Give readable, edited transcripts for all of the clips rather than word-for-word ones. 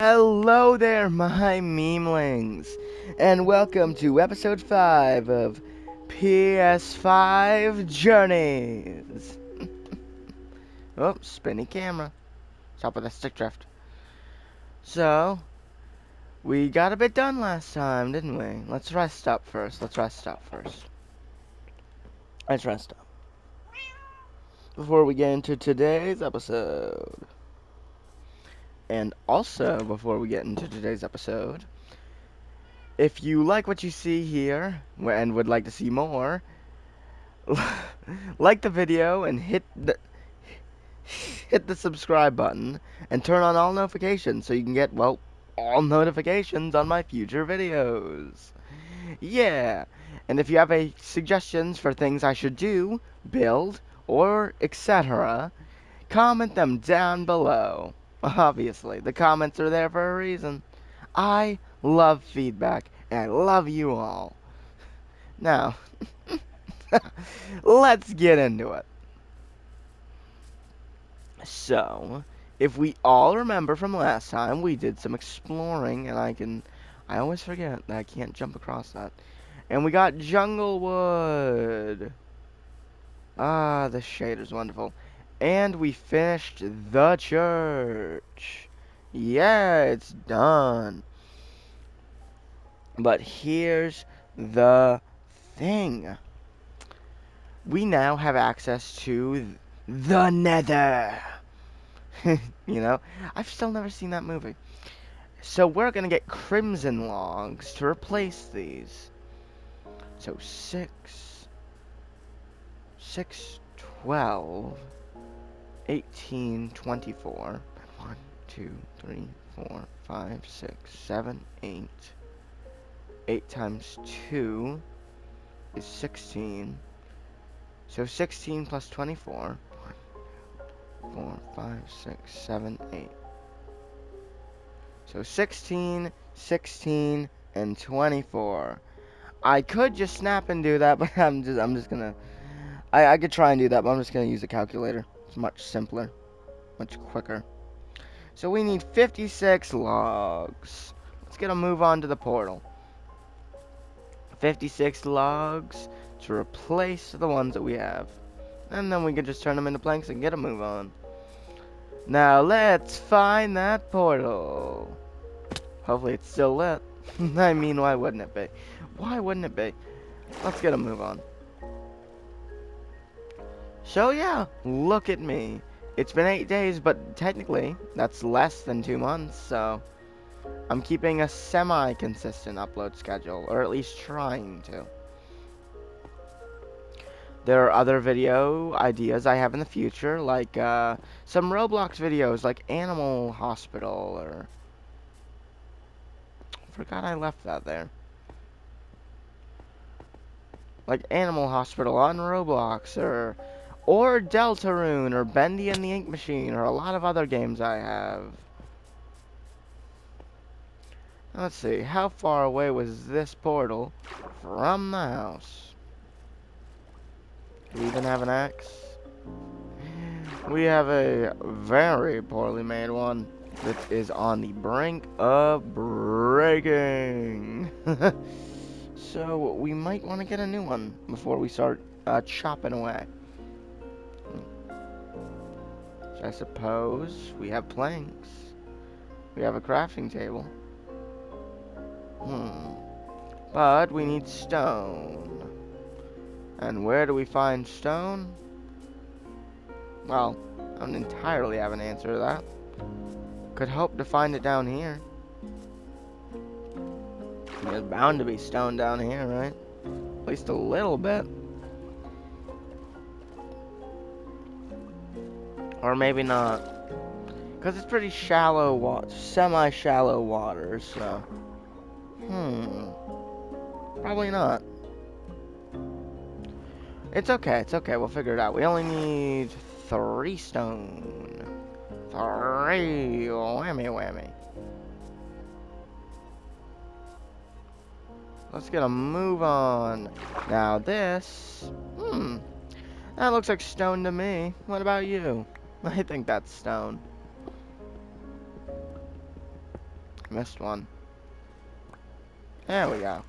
Hello there, my memelings, and welcome to episode 5 of PS5 Journeys. Oh, spinny camera. Stop with the stick drift. So, we got a bit done last time, didn't we? Let's rest up first. Let's rest up. Before we get into today's episode. And also, before we get into today's episode, if you like what you see here and would like to see more, like the video and hit the subscribe button and turn on all notifications so you can get, well, all notifications on my future videos. Yeah. And if you have any suggestions for things I should do, build, or etc., comment them down below. Obviously, the comments are there for a reason. I love feedback, and I love you all. Now, let's get into it. So, if we all remember from last time, we did some exploring, and I always forget that I can't jump across that. And we got Junglewood. Ah, the shader's wonderful. And we finished the church. Yeah, it's done. But here's the thing. We now have access to the Nether. You know, I've still never seen that movie. So we're gonna get crimson logs to replace these. So 12, 18, 24. 1, 2, 3, 4, 5, 6, 7, 8. 8 times 2 is 16. So 16 plus 24. 4, 5, 6, 7, 8. So 16, 16, and 24. I could just snap and do that, but I'm just gonna. I could try and do that, but I'm just gonna use a calculator. It's much simpler, much quicker. So we need 56 logs. Let's get a move on to the portal. 56 logs to replace the ones that we have. And then we can just turn them into planks and get a move on. Now let's find that portal. Hopefully it's still lit. I mean, why wouldn't it be? Why wouldn't it be? Let's get a move on. So yeah, look at me. It's been 8 days, but technically, that's less than 2 months, so I'm keeping a semi-consistent upload schedule, or at least trying to. There are other video ideas I have in the future, like some Roblox videos, like Animal Hospital, or... Forgot I left that there. Like Animal Hospital on Roblox, or Deltarune, or Bendy and the Ink Machine, or a lot of other games I have. Let's see, how far away was this portal from the house? Do we even have an axe? We have a very poorly made one that is on the brink of breaking. So we might want to get a new one before we start chopping away. So I suppose we have planks. We have a crafting table. But we need stone. And where do we find stone? Well, I don't entirely have an answer to that. Could hope to find it down here. There's bound to be stone down here, right? At least a little bit. Or maybe not. Because it's pretty shallow water, semi-shallow water, so... Probably not. It's okay, we'll figure it out. We only need 3 stone. 3, whammy whammy. Let's get a move on. Now this, that looks like stone to me. What about you? I think that's stone. Missed one. There we go.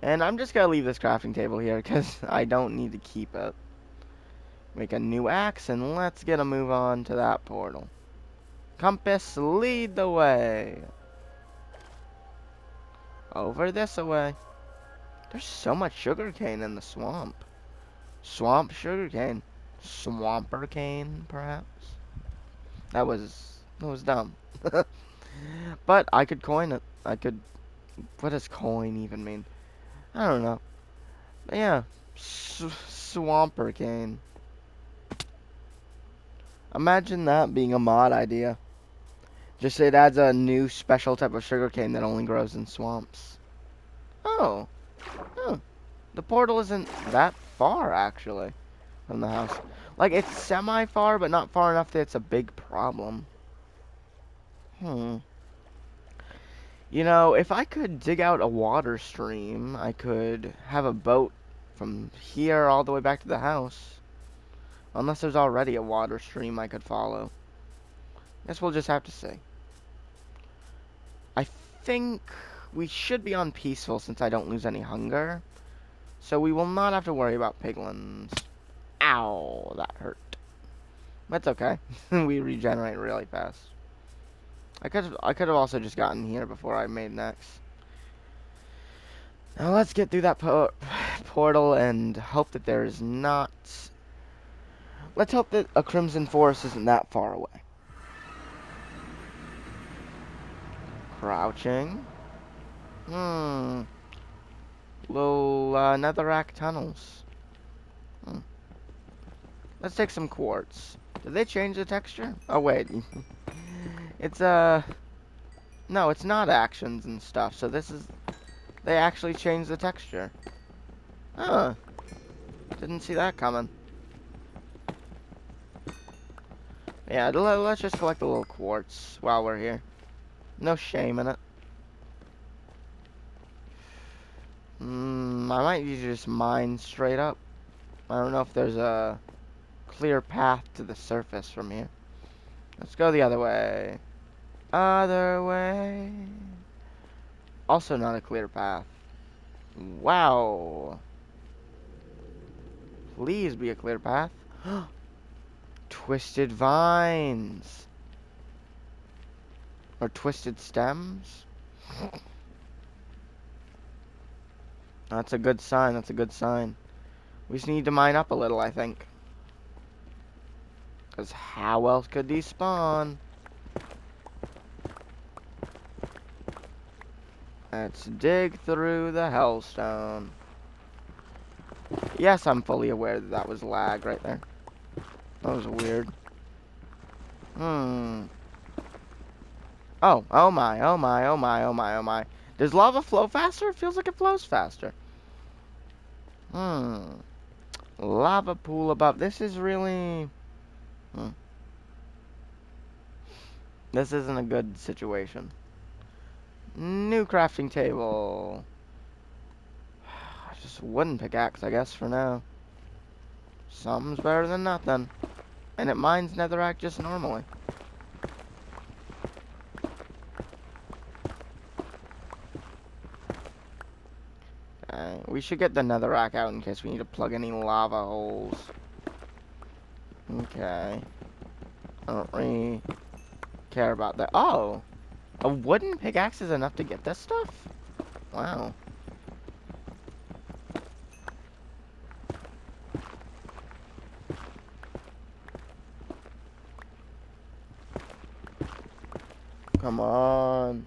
And I'm just gonna leave this crafting table here because I don't need to keep it. Make a new axe and let's get a move on to that portal. Compass, lead the way. Over this way. There's so much sugarcane in the swamp. Swamp sugarcane. Swamper cane, perhaps? That was dumb. But I could coin it. I could... What does coin even mean? I don't know. But yeah. Swamper cane. Imagine that being a mod idea. Just it adds a new special type of sugarcane that only grows in swamps. Oh. Huh. The portal isn't that far, actually, from the house. Like, it's semi-far, but not far enough that it's a big problem. You know, if I could dig out a water stream, I could have a boat from here all the way back to the house. Unless there's already a water stream I could follow. Guess we'll just have to see. I think we should be on peaceful since I don't lose any hunger. So we will not have to worry about piglins. Ow, that hurt. That's okay. We regenerate really fast. I could have also just gotten here before I made next. Now let's get through that portal and hope that there is not... Let's hope that a Crimson Forest isn't that far away. Crouching. Little netherrack tunnels. Let's take some quartz. Did they change the texture? Oh, wait. It's, no, it's not actions and stuff. So this is... They actually changed the texture. Huh. Didn't see that coming. Yeah, let's just collect a little quartz while we're here. No shame in it. I might need to just mine straight up. I don't know if there's a clear path to the surface from here. Let's go the other way. Other way. Also not a clear path. Wow. Please be a clear path. Twisted vines. Or twisted stems. That's a good sign. That's a good sign. We just need to mine up a little, I think. Because how else could these spawn? Let's dig through the hellstone. Yes, I'm fully aware that that was lag right there. That was weird. Oh, oh my, oh my, oh my, oh my, oh my. Does lava flow faster? It feels like it flows faster. Lava pool above. This is really... This isn't a good situation. New crafting table. Just wooden pickaxe, I guess, for now. Something's better than nothing. And it mines netherrack just normally. Okay, we should get the netherrack out in case we need to plug any lava holes. Okay. I don't really care about that. Oh! A wooden pickaxe is enough to get this stuff? Wow. Come on.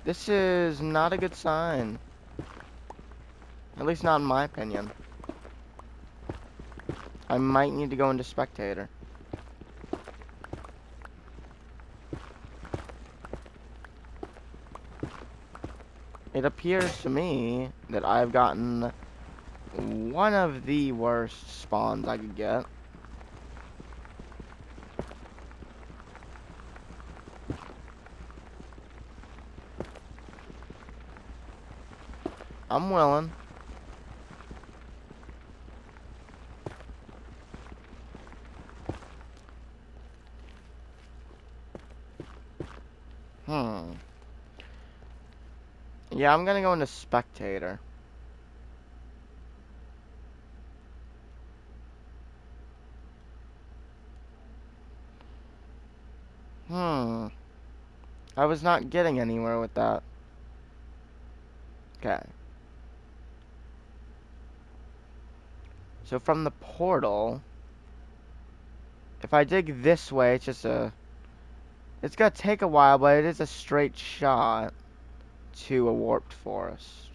This is not a good sign. At least not in my opinion. I might need to go into spectator. It appears to me that I've gotten one of the worst spawns I could get. I'm willing. Yeah, I'm gonna go into spectator. Hmm. I was not getting anywhere with that. Okay. So from the portal, if I dig this way, it's just a... It's gonna take a while, but it is a straight shot to a warped forest.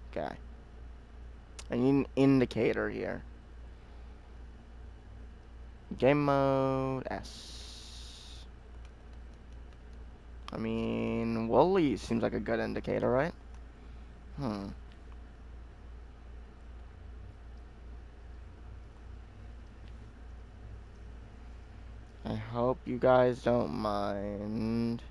Okay. I need an indicator here. Game mode S. I mean, Wooly seems like a good indicator, right? Hmm. I hope you guys don't mind.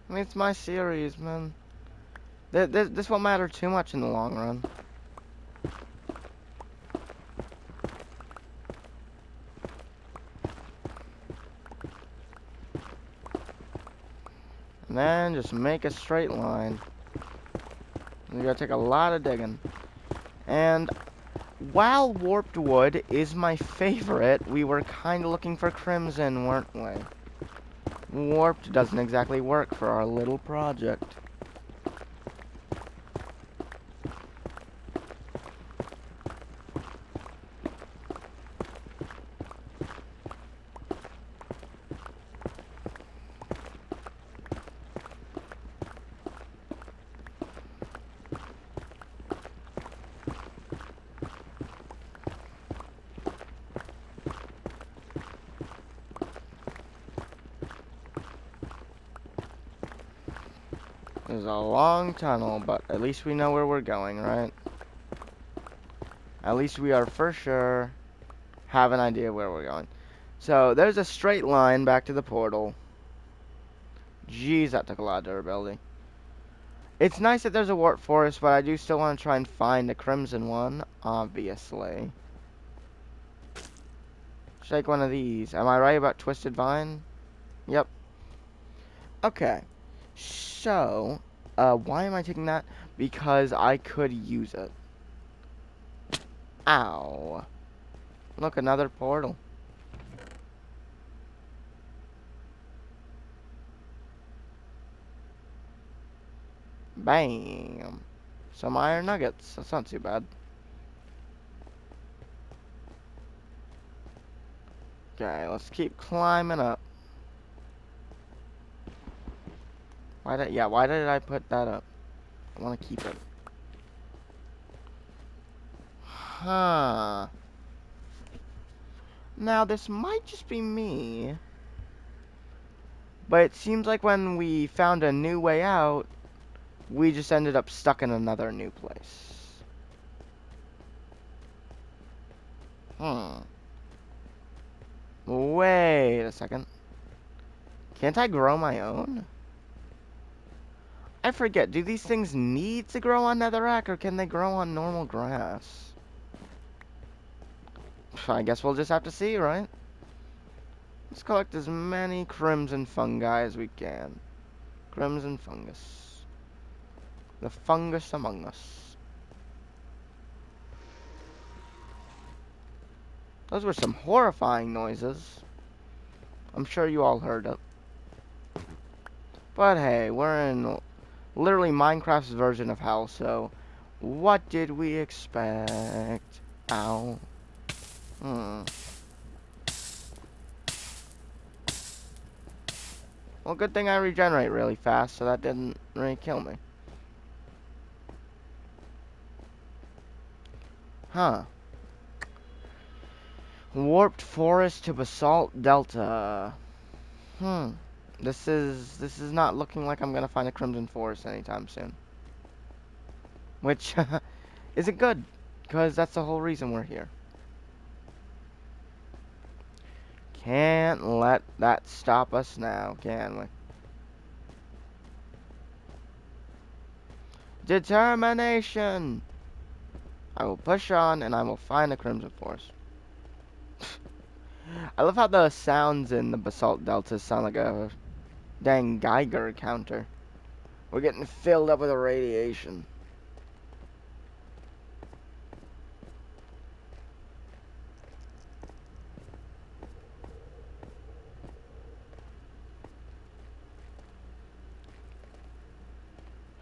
I mean, it's my series, man. This won't matter too much in the long run. And then just make a straight line. You gotta take a lot of digging. And while warped wood is my favorite, we were kind of looking for crimson, weren't we? Warped doesn't exactly work for our little project. There's a long tunnel, but at least we know where we're going, right? At least we are for sure have an idea where we're going. So there's a straight line back to the portal. Jeez, that took a lot of durability. It's nice that there's a warp forest, but I do still want to try and find a crimson one, obviously. Shake one of these. Am I right about Twisted Vine? Yep. Okay. So, why am I taking that? Because I could use it. Ow. Look, another portal. Bam. Some iron nuggets. That's not too bad. Okay, let's keep climbing up. Why did I put that up? I want to keep it. Huh. Now, this might just be me, but it seems like when we found a new way out, we just ended up stuck in another new place. Hmm. Wait a second. Can't I grow my own? I forget, do these things need to grow on netherrack, or can they grow on normal grass? I guess we'll just have to see, right? Let's collect as many crimson fungi as we can. Crimson fungus. The fungus among us. Those were some horrifying noises. I'm sure you all heard it. But hey, we're in literally Minecraft's version of hell, so what did we expect? Ow. Hmm. Well, good thing I regenerate really fast, so that didn't really kill me. Huh. Warped forest to basalt delta. Hmm. This is not looking like I'm gonna find a crimson forest anytime soon. Which isn't good, because that's the whole reason we're here. Can't let that stop us now, can we? Determination! I will push on and I will find the Crimson Forest. I love how the sounds in the basalt deltas sound like a dang Geiger counter. We're getting filled up with radiation.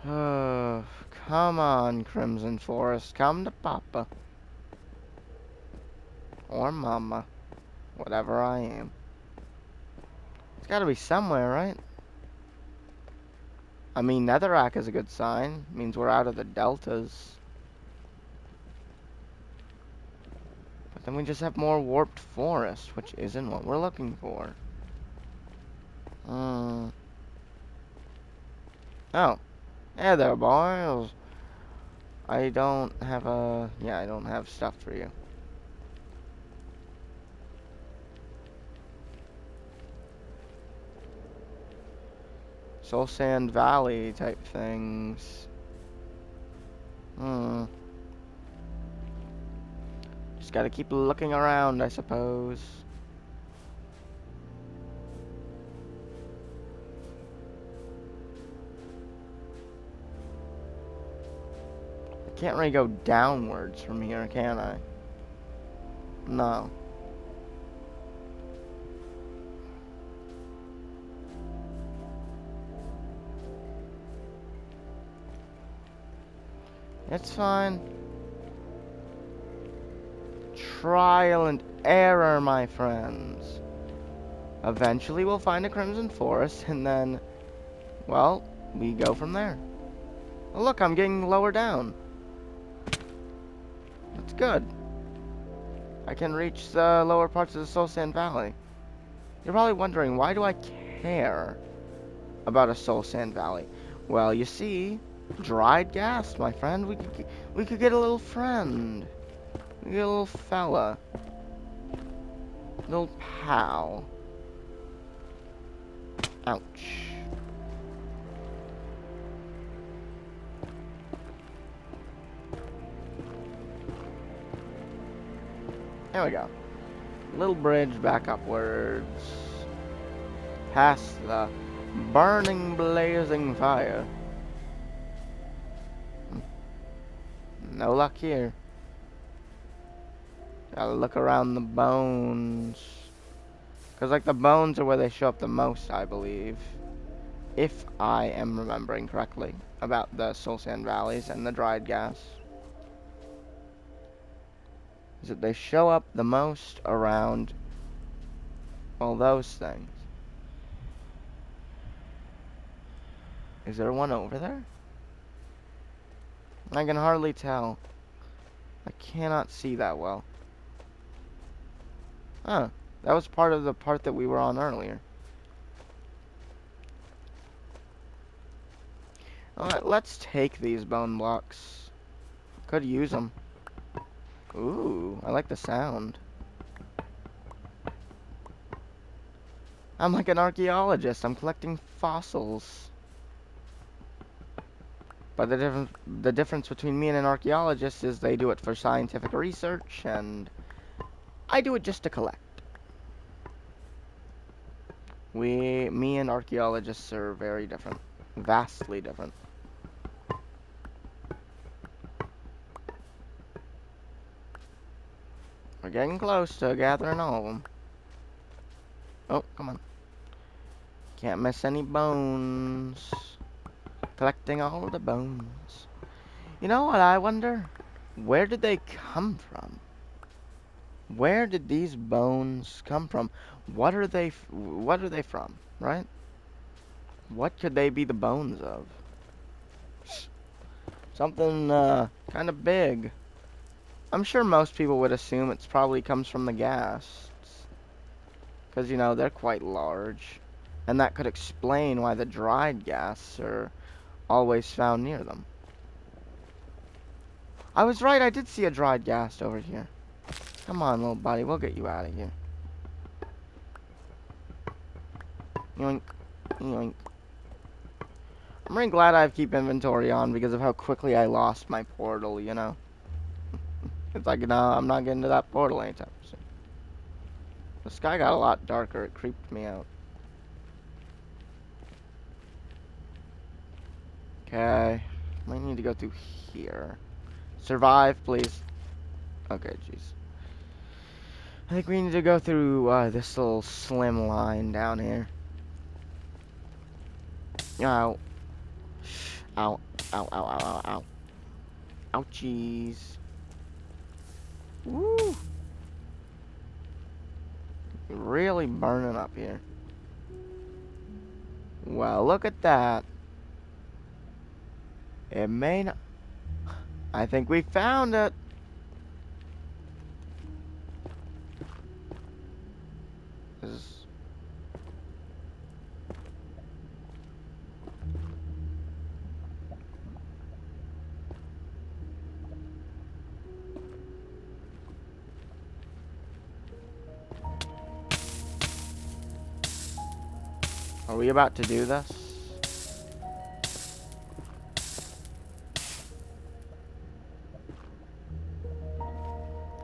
Oh, come on, Crimson Forest. Come to Papa. Or Mama. Whatever I am. It's gotta be somewhere, right? I mean, Netherrack is a good sign. Means we're out of the deltas. But then we just have more warped forest, which isn't what we're looking for. Oh. Hey there, boys. I don't have I don't have stuff for you. Soul Sand Valley type things. Just gotta keep looking around, I suppose. I can't really go downwards from here, can I? No. It's fine. Trial and error, my friends. Eventually we'll find a Crimson Forest, and then, well, we go from there. Oh, look, I'm getting lower down. That's good. I can reach the lower parts of the Soul Sand Valley. You're probably wondering, why do I care about a Soul Sand Valley? Well, you see, dried gas, my friend. We could get a little friend. We get a little fella. Little pal. Ouch. There we go. Little bridge back upwards. Past the burning, blazing fire. No luck here. Gotta look around the bones. Because, like, the bones are where they show up the most, I believe. If I am remembering correctly about the Soul Sand Valleys and the dried gas. Is that they show up the most around all those things. Is there one over there? I can hardly tell. I cannot see that well. Huh. That was part of the part that we were on earlier. Alright, let's take these bone blocks. Could use them. Ooh, I like the sound. I'm like an archaeologist. I'm collecting fossils. But the difference between me and an archaeologist is they do it for scientific research, and I do it just to collect. Me and archaeologists are very different. Vastly different. We're getting close to gathering all of them. Oh, come on. Can't miss any bones. Collecting all the bones. You know what I wonder? Where did they come from? Where did these bones come from? What are they from, right? What could they be the bones of? Something kind of big. I'm sure most people would assume it probably comes from the gas. Because, you know, they're quite large. And that could explain why the dried gas are always found near them. I was right, I did see a dried gas over here. Come on, little buddy, we'll get you out of here. Yoink. Yoink. I'm really glad I have keep inventory on because of how quickly I lost my portal, you know? It's like, no, I'm not getting to that portal anytime soon. The sky got a lot darker. It creeped me out. Okay. Might need to go through here. Survive, please. Okay, jeez. I think we need to go through this little slim line down here. Ow. Ow. Ow, ow, ow, ow, ow. Ouchies. Woo! Really burning up here. Well, look at that. It may not... I think we found it. Is... Are we about to do this?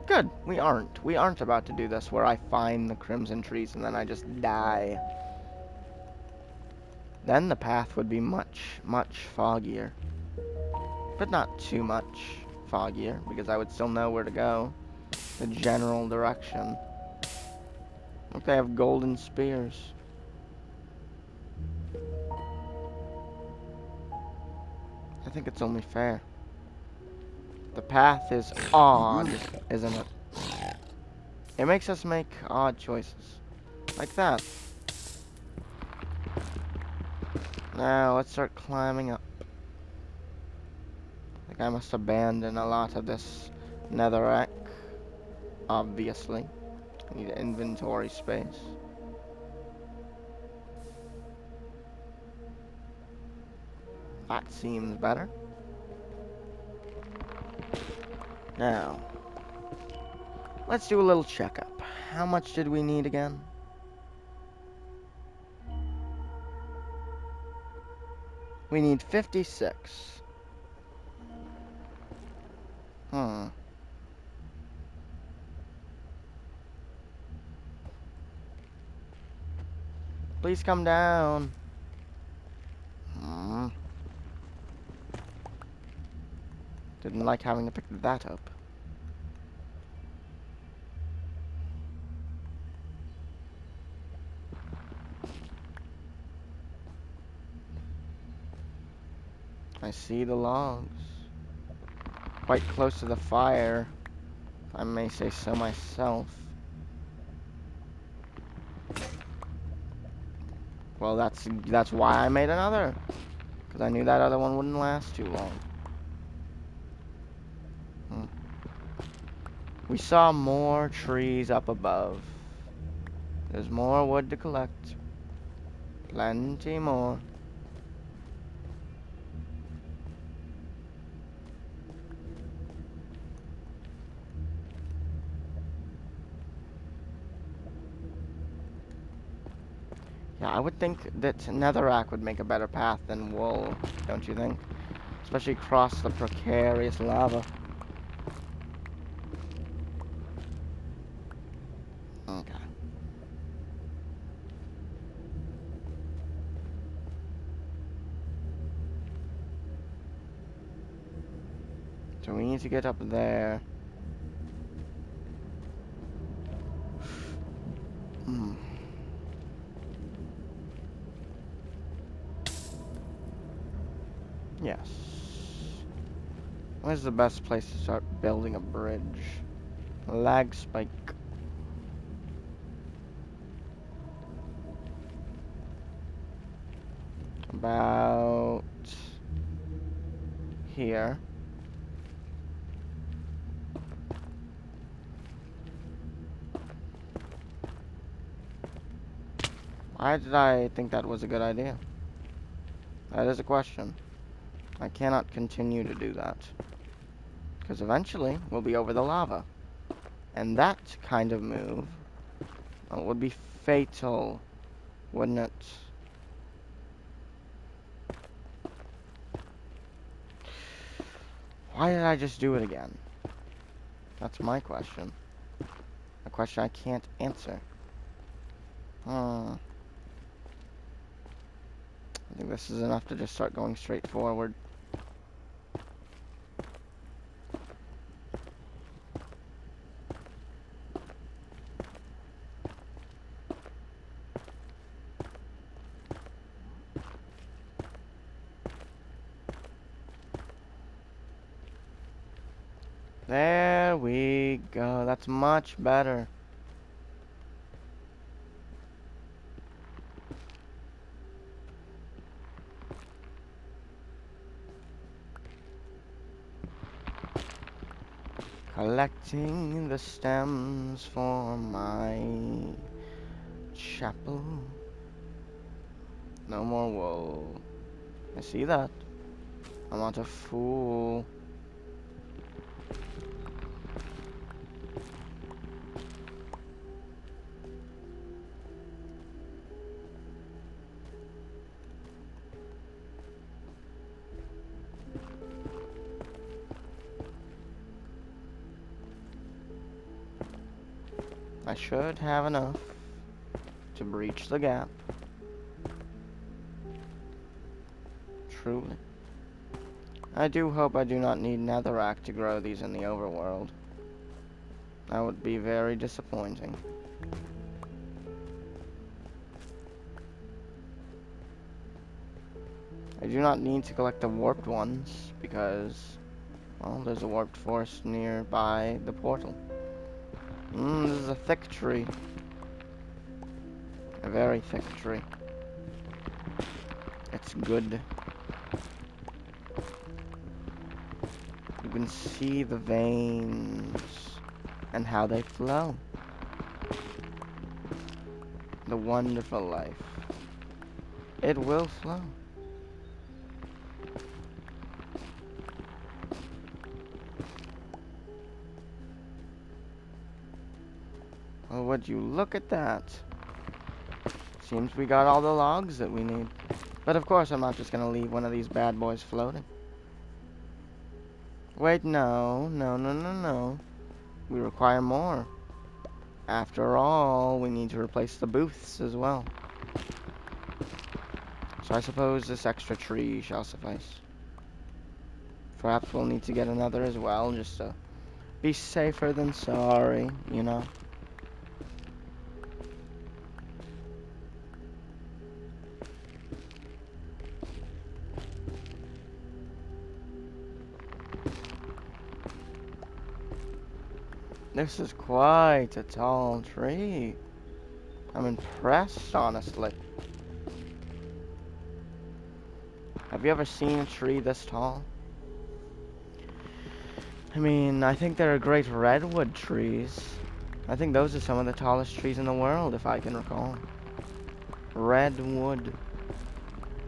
Good. We aren't. We aren't about to do this where I find the crimson trees and then I just die. Then the path would be much, much foggier. But not too much foggier, because I would still know where to go. The general direction. Look, they have golden spears. I think it's only fair. The path is odd, isn't it? It makes us make odd choices. Like that. Now, let's start climbing up. I think I must abandon a lot of this netherrack. Obviously. I need inventory space. That seems better. Now, let's do a little checkup. How much did we need again? We need 56. Hmm. Please come down. Hmm. Didn't like having to pick that up. I see the logs. Quite close to the fire, if I may say so myself. Well, that's why I made another. Because I knew that other one wouldn't last too long. Hmm. We saw more trees up above. There's more wood to collect. Plenty more. Yeah, I would think that netherrack would make a better path than wool, don't you think? Especially across the precarious lava. Okay. So we need to get up there. Hmm. Yes. Where's the best place to start building a bridge? Lag spike. About here. Why did I think that was a good idea? That is a question. I cannot continue to do that. Because eventually, we'll be over the lava. And that kind of move would be fatal. wouldn't it? Why did I just do it again? That's my question. A question I can't answer. I think this is enough to just start going straight forward. There we go. That's much better. Collecting the stems for my chapel. No more wool. I see that. I'm not a fool. I should have enough to breach the gap. Truly. I do hope I do not need netherrack to grow these in the overworld. That would be very disappointing. I do not need to collect the warped ones because, well, there's a warped forest nearby the portal. This is a thick tree. A very thick tree. It's good. You can see the veins and how they flow. The wonderful life. It will flow. Well, would you look at that? Seems we got all the logs that we need. But of course I'm not just gonna leave one of these bad boys floating. Wait, no. No. We require more. After all, we need to replace the booths as well. So I suppose this extra tree shall suffice. Perhaps we'll need to get another as well, just to be safer than sorry, you know? This is quite a tall tree. I'm impressed, honestly. Have you ever seen a tree this tall? I mean, I think there are great redwood trees. I think those are some of the tallest trees in the world, if I can recall. Redwood.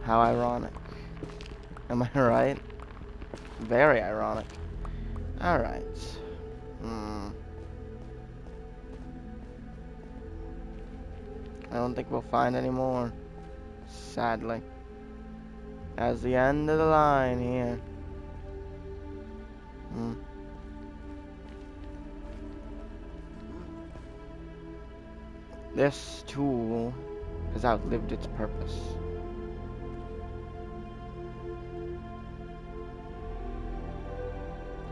How ironic. Am I right? Very ironic. Alright. I don't think we'll find any more. Sadly. That's the end of the line here. This tool has outlived its purpose.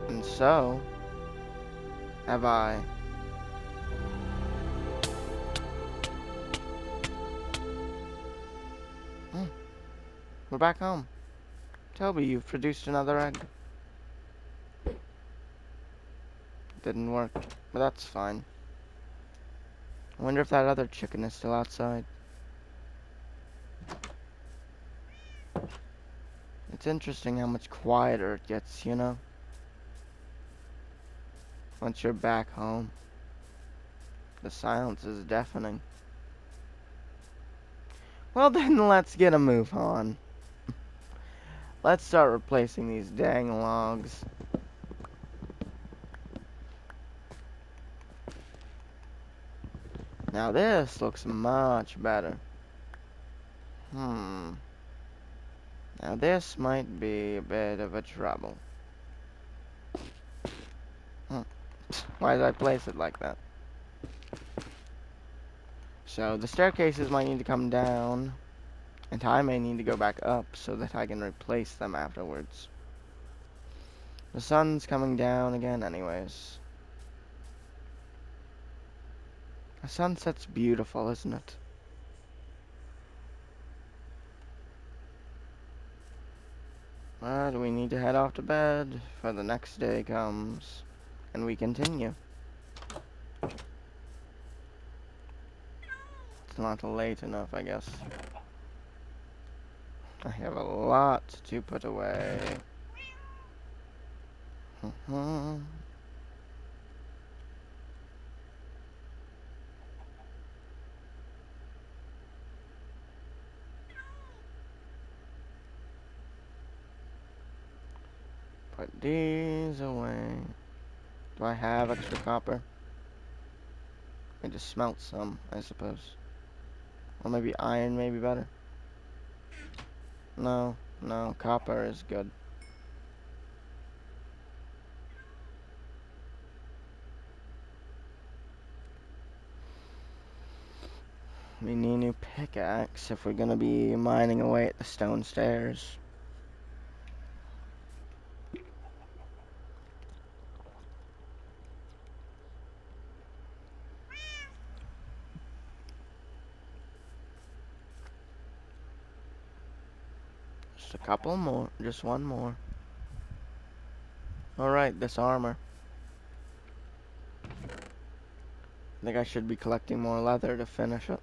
And so have I. We're back home. Toby, you've produced another egg. Didn't work, but that's fine. I wonder if that other chicken is still outside. It's interesting how much quieter it gets, you know? Once you're back home. The silence is deafening. Well then, let's get a move on. Let's start replacing these dang logs. Now this looks much better. Hmm. Now this might be a bit of a trouble. Why did I place it like that? So the staircases might need to come down, and I may need to go back up so that I can replace them afterwards. The sun's coming down again anyways. The sunset's beautiful, isn't it? But we need to head off to bed, for the next day comes, and we continue. It's not late enough, I guess. I have a lot to put away. Put these away. Do I have extra copper? I just smelt some, I suppose. Or maybe iron may be better. No, no, copper is good. We need a new pickaxe if we're gonna be mining away at the stone stairs. Just a couple more, just one more. Alright, this armor. I think I should be collecting more leather to finish it.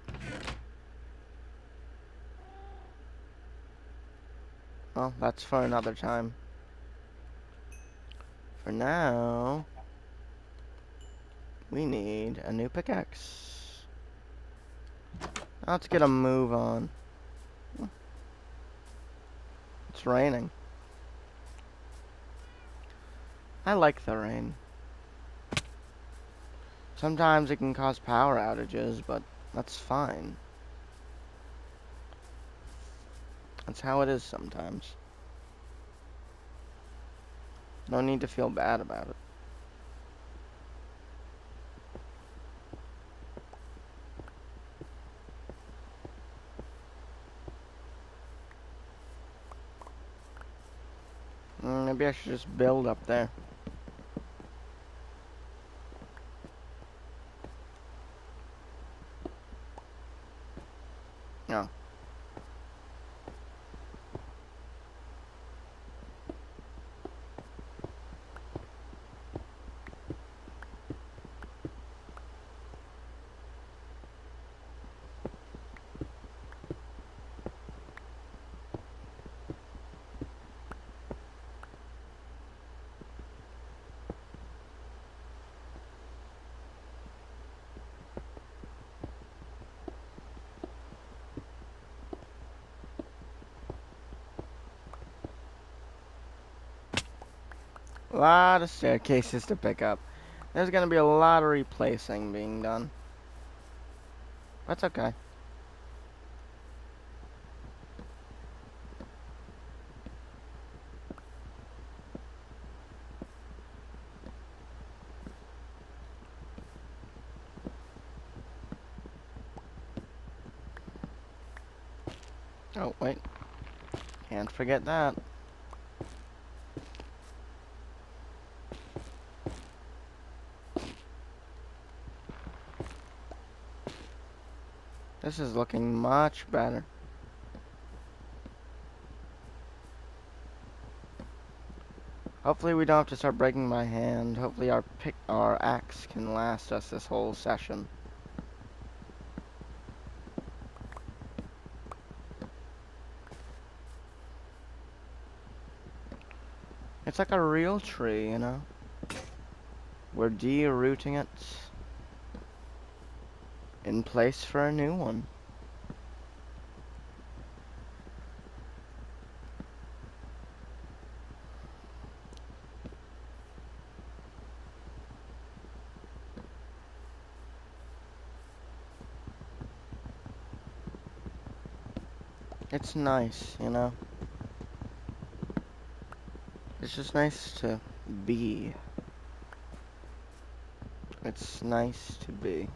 Well, that's for another time. For now, we need a new pickaxe. Let's get a move on. It's raining. I like the rain. Sometimes it can cause power outages, but that's fine. That's how it is sometimes. No need to feel bad about it. Maybe I should just build up there. No. A lot of staircases to pick up. There's gonna be a lot of replacing being done. That's okay. Oh, wait. Can't forget that. This is looking much better. Hopefully we don't have to start breaking my hand. Hopefully our axe can last us this whole session. It's like a real tree, you know? We're de-rooting it in place for a new one. It's nice, you know? It's just nice to be. It's nice to be.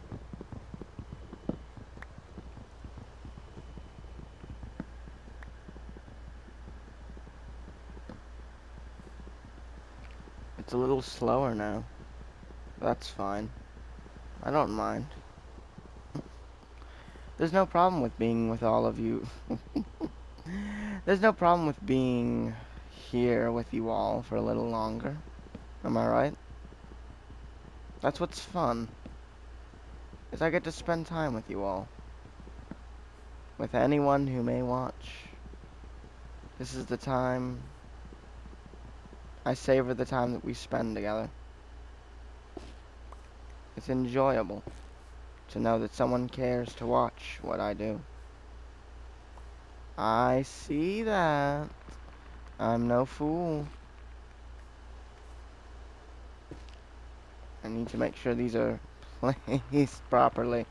It's a little slower now. That's fine. I don't mind. There's no problem with being with all of you. There's no problem with being here with you all for a little longer. Am I right? That's what's fun, is I get to spend time with you all. With anyone who may watch. This is the time I savor the time that we spend together. It's enjoyable to know that someone cares to watch what I do. I see that. I'm no fool. I need to make sure these are placed properly.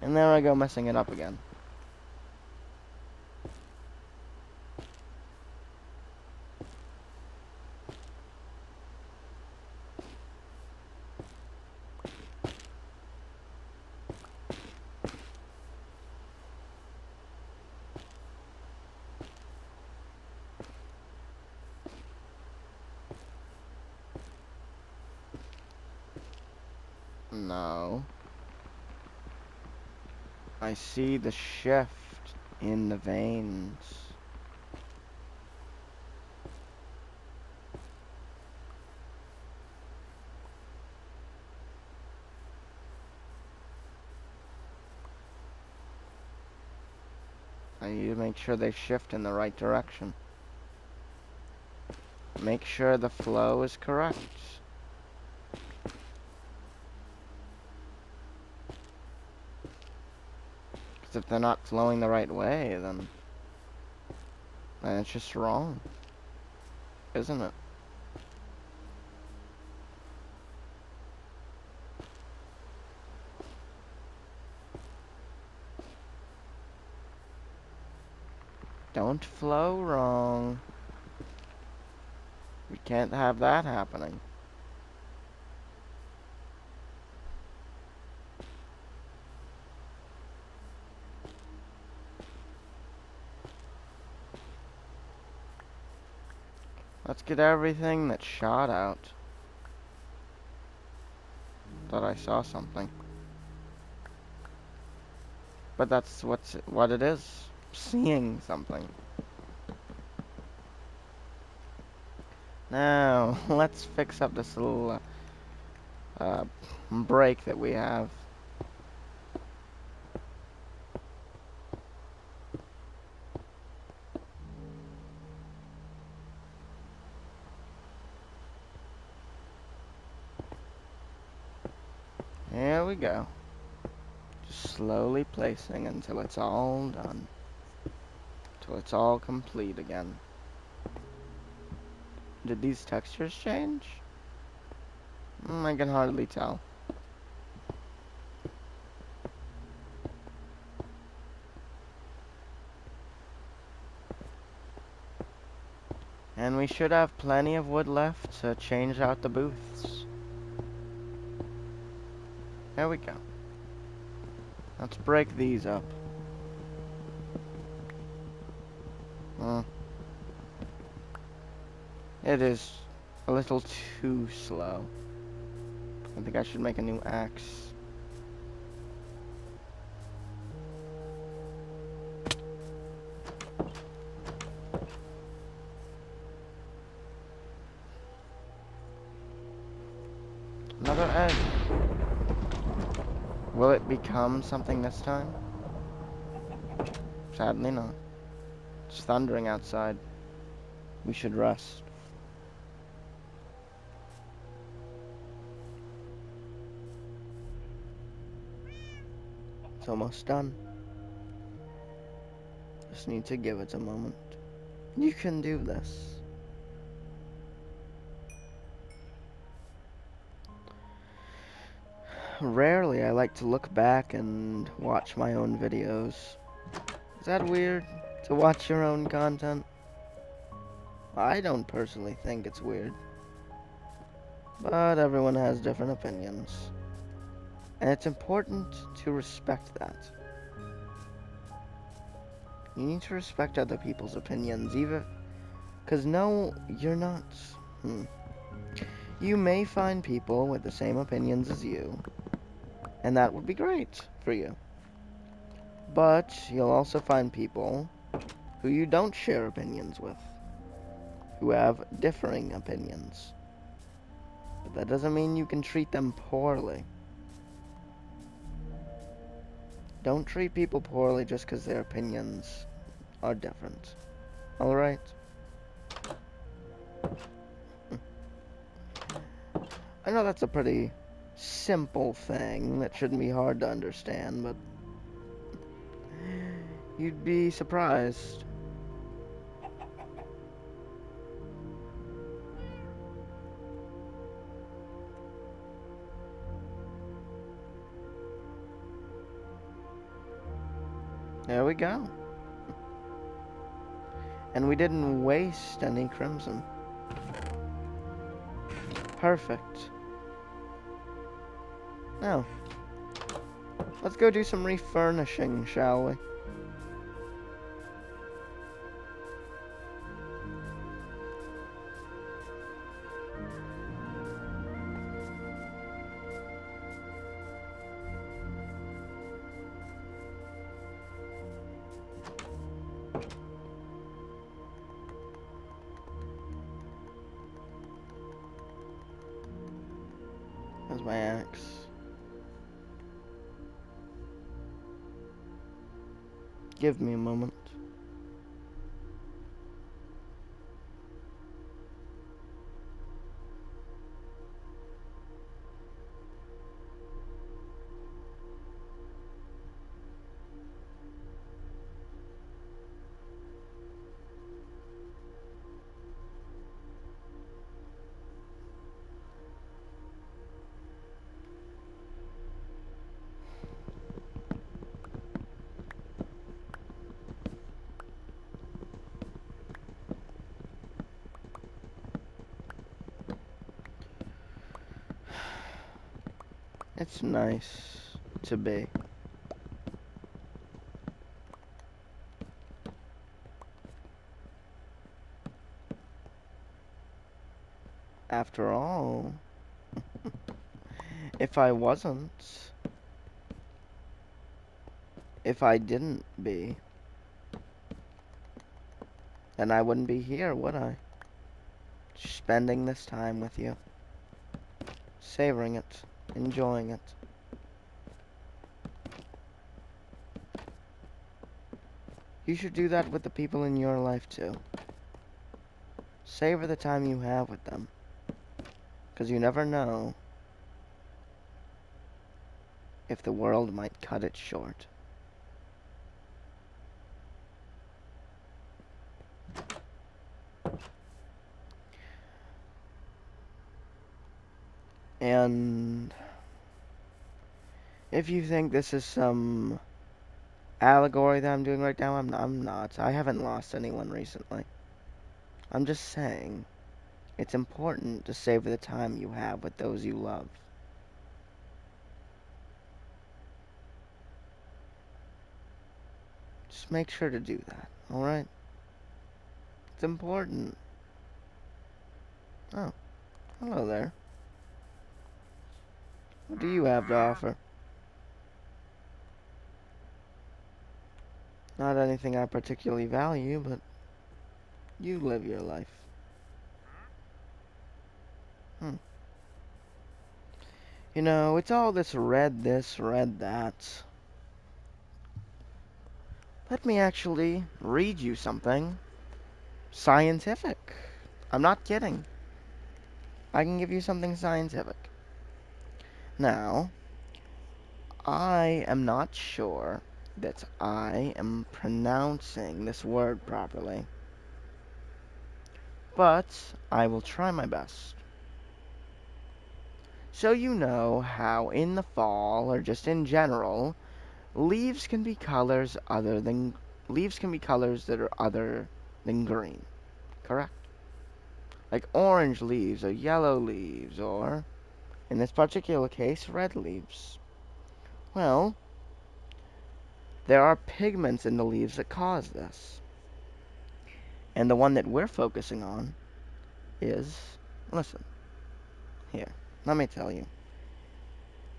And there I go, messing it up again. No. I see the shift in the veins. I need to make sure they shift in the right direction. Make sure the flow is correct. Because if they're not flowing the right way, then it's just wrong, isn't it? Don't flow wrong. We can't have that happening. Let's get everything that shot out. Thought I saw something. But that's what it is. Seeing something. Now, let's fix up this little break that we have. Here we go. Just slowly placing until it's all done. Till it's all complete again. Did these textures change? I can hardly tell. And we should have plenty of wood left to change out the booths. There we go. Let's break these up. It is a little too slow. I think I should make a new axe. Another egg. Will it become something this time? Sadly not. It's thundering outside. We should rest. It's almost done. Just need to give it a moment. You can do this. Rarely I like to look back and watch my own videos. Is that weird? to watch your own content. I don't personally think it's weird, but everyone has different opinions, and it's important to respect that. You need to respect other people's opinions, even because no, you're not. Hmm. You may find people with the same opinions as you, and that would be great for you. But you'll also find people who you don't share opinions with, who have differing opinions. But that doesn't mean you can treat them poorly. Don't treat people poorly just because their opinions are different. Alright? I know that's a pretty simple thing that shouldn't be hard to understand, but you'd be surprised. There we go. And we didn't waste any crimson. Perfect. Now, let's go do some refurnishing, shall we? There's my axe. Give me a moment. It's nice to be. After all, if I wasn't, if I didn't be, then I wouldn't be here, would I? Spending this time with you. Savoring it. Enjoying it. You should do that with the people in your life, too. Savor the time you have with them. Because you never know if the world might cut it short. And if you think this is some allegory that I'm doing right now, I'm not. I haven't lost anyone recently. I'm just saying, it's important to savor the time you have with those you love. Just make sure to do that, alright? It's important. Oh, hello there. What do you have to offer? Not anything I particularly value, but you live your life. Hmm. You know, it's all this, red that. Let me actually read you something scientific. I'm not kidding. I can give you something scientific. Now, I am not sure that I am pronouncing this word properly, but I will try my best. So you know how in the fall, or just in general, leaves can be colors other than leaves can be colors that are other than green, correct? Like orange leaves or yellow leaves or, in this particular case, red leaves. Well, there are pigments in the leaves that cause this. And the one that we're focusing on is, listen, here, let me tell you,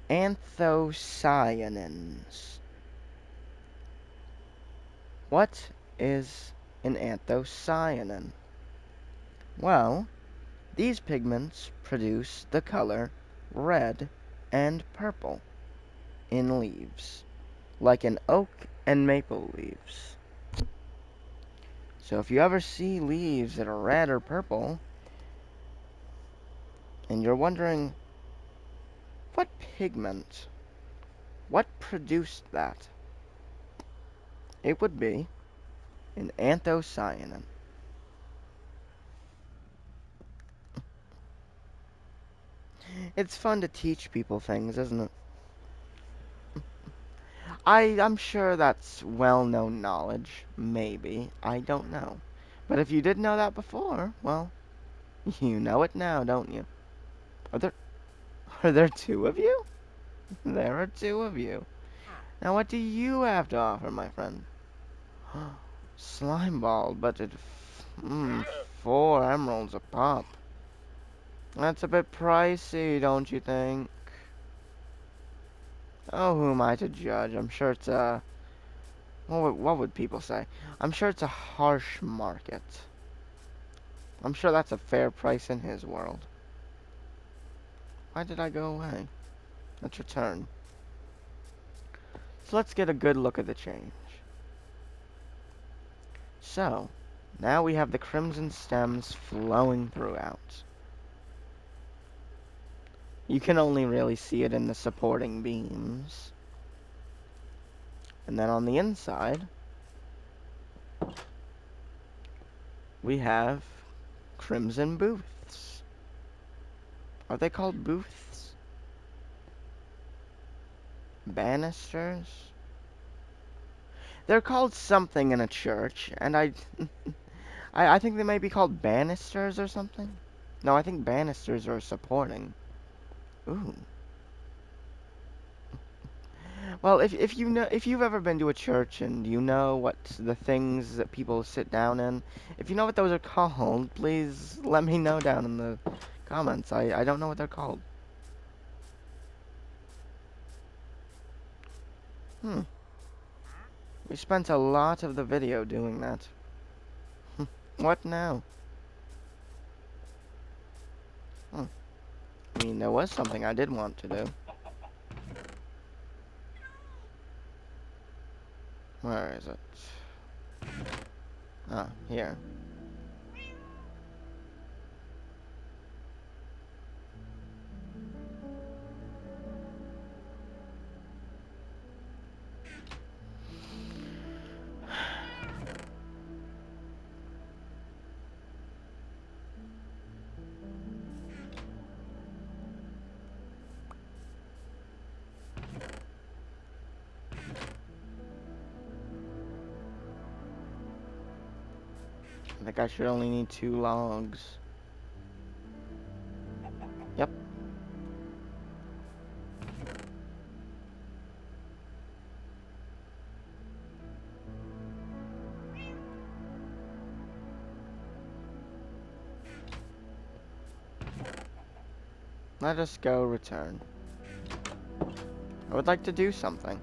anthocyanins. What is an anthocyanin? Well, these pigments produce the color red and purple in leaves, like in oak and maple leaves. So if you ever see leaves that are red or purple, and you're wondering, what pigment, what produced that? It would be an anthocyanin. It's fun to teach people things, isn't it? I'm sure that's well-known knowledge. Maybe. I don't know. But if you didn't know that before, well, you know it now, don't you? Are there are there two of you? There are two of you. Now what do you have to offer, my friend? Slime ball, but at 4 emeralds a pop. That's a bit pricey, don't you think? Oh, who am I to judge? I'm sure it's a... what would people say? I'm sure it's a harsh market. I'm sure that's a fair price in his world. Why did I go away? Let's return. So let's get a good look at the change. So, now we have the crimson stems flowing throughout. You can only really see it in the supporting beams. And then on the inside, we have crimson booths. Are they called booths? Banisters? They're called something in a church, and I think they may be called banisters or something. No, I think banisters are supporting. Ooh. Well, if you've ever been to a church and you know what the things that people sit down in, if you know what those are called, please let me know down in the comments. I don't know what they're called. Hmm. We spent a lot of the video doing that. What now? Hmm. I mean, there was something I did want to do. Where is it? Ah, here. I think I should only need 2 logs. Yep. Let us go return. I would like to do something.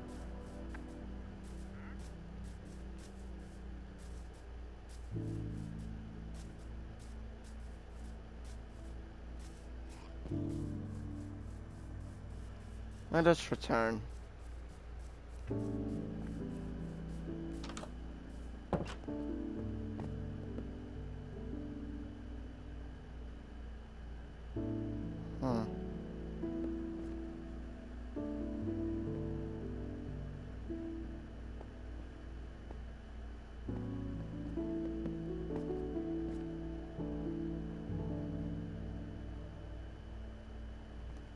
Let us return. Hmm.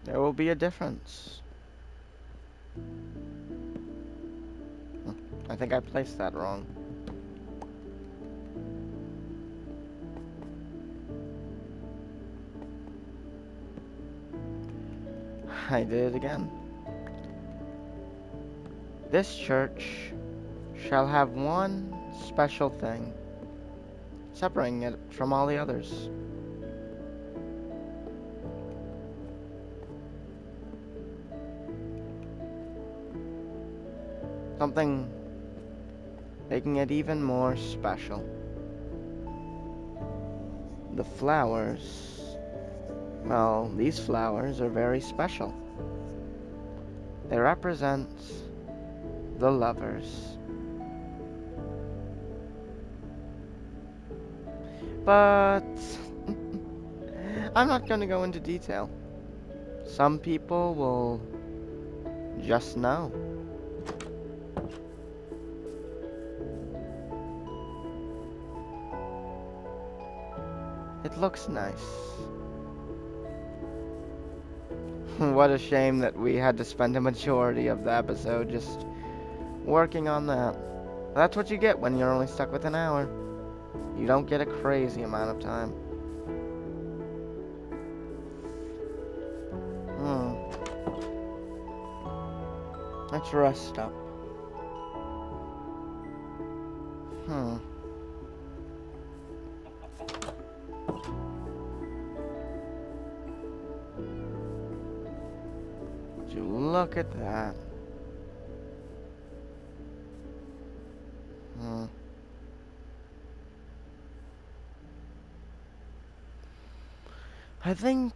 There will be a difference. Hmm. I think I placed that wrong. I did it again. This church shall have one special thing, separating it from all the others. Something making it even more special. The flowers. Well, these flowers are very special. They represent the lovers. But I'm not going to go into detail. Some people will just know. It looks nice. What a shame that we had to spend a majority of the episode just working on that. That's what you get when you're only stuck with an hour. You don't get a crazy amount of time. Hmm. Let's rest up. Hmm. Would you look at that? Hmm. I think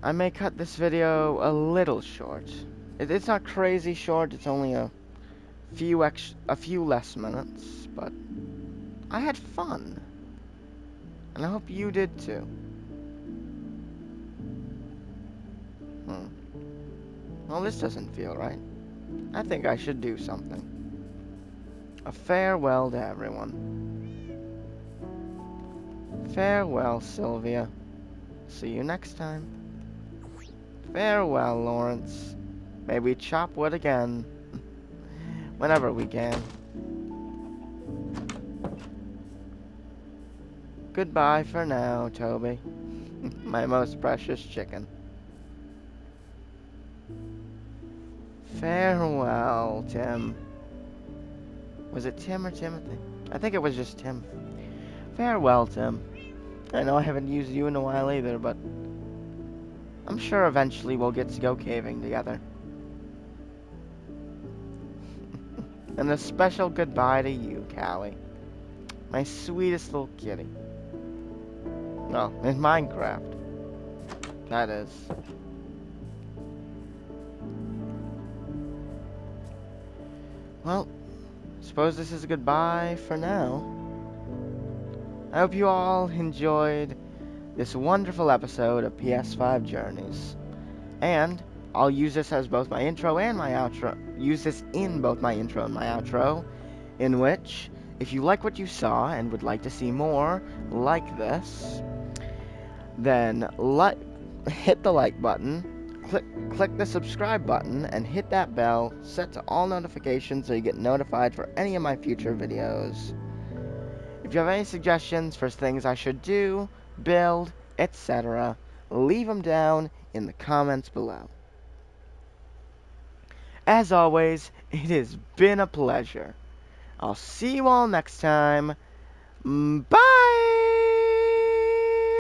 I may cut this video a little short. It's not crazy short, it's only a few less minutes, but I had fun. And I hope you did too. Hmm. Well, this doesn't feel right. I think I should do something. A farewell to everyone. Farewell, Sylvia. See you next time. Farewell, Lawrence. May we chop wood again. Whenever we can. Goodbye for now, Toby. My most precious chicken. Farewell, Tim. Was it Tim or Timothy? I think it was just Tim. Farewell, Tim. I know I haven't used you in a while either, but I'm sure eventually we'll get to go caving together. And a special goodbye to you, Callie. My sweetest little kitty. Well, in Minecraft. That is. Well, suppose this is a goodbye for now. I hope you all enjoyed this wonderful episode of PS5 Journeys. And I'll use this as both my intro and my outro. Use this in both my intro and my outro, in which, if you like what you saw and would like to see more like this, then hit the like button, click the subscribe button, and hit that bell set to all notifications so you get notified for any of my future videos. If you have any suggestions for things I should do, build, etc., leave them down in the comments below. As always, it has been a pleasure. I'll see you all next time. Bye!